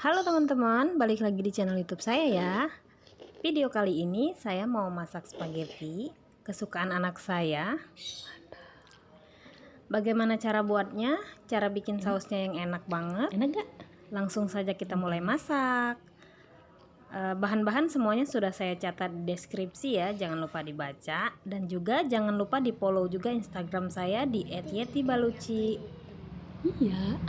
Halo teman-teman, balik lagi di channel YouTube saya ya. Video kali ini saya mau masak spaghetti kesukaan anak saya. Bagaimana cara buatnya? Cara bikin sausnya yang enak banget. Enak gak? Langsung saja kita mulai masak. Bahan-bahan semuanya sudah saya catat di deskripsi ya, jangan lupa dibaca. Dan juga jangan lupa di follow juga Instagram saya di @yetibaluci. Iya.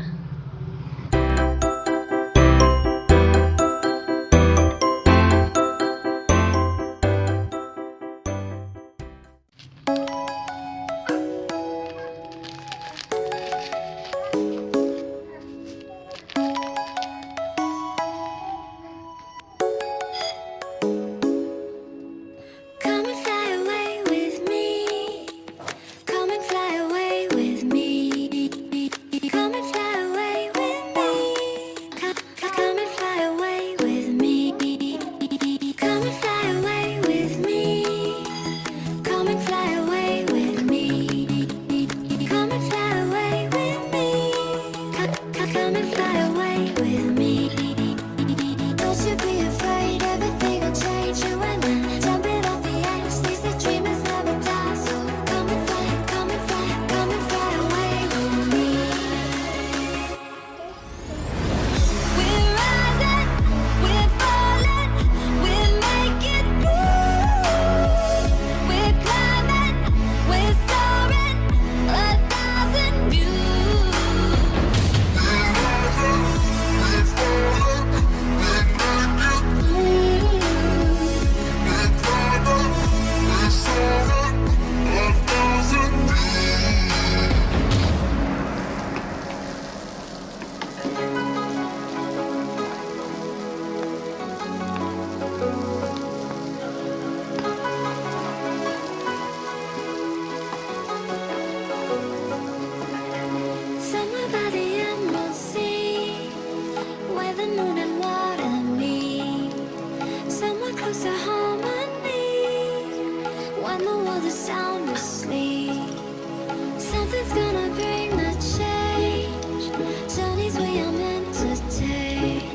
Something's gonna bring the change. Journeys we are meant to take.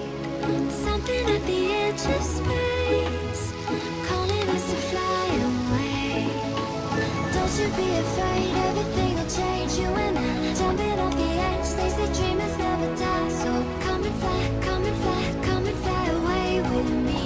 Something at the edge of space, calling us to fly away. Don't you be afraid, everything will change. You and I, jumping off the edge. They say dreamers never die. So come and fly, come and fly, come and fly away with me.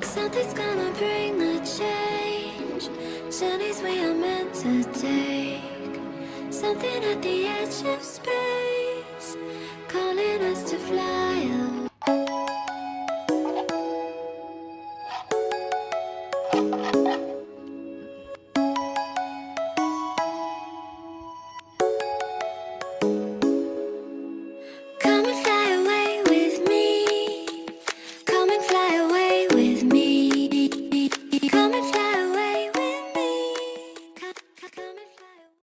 Something's gonna bring the change. Journeys we are meant to take. Something at the edge of space.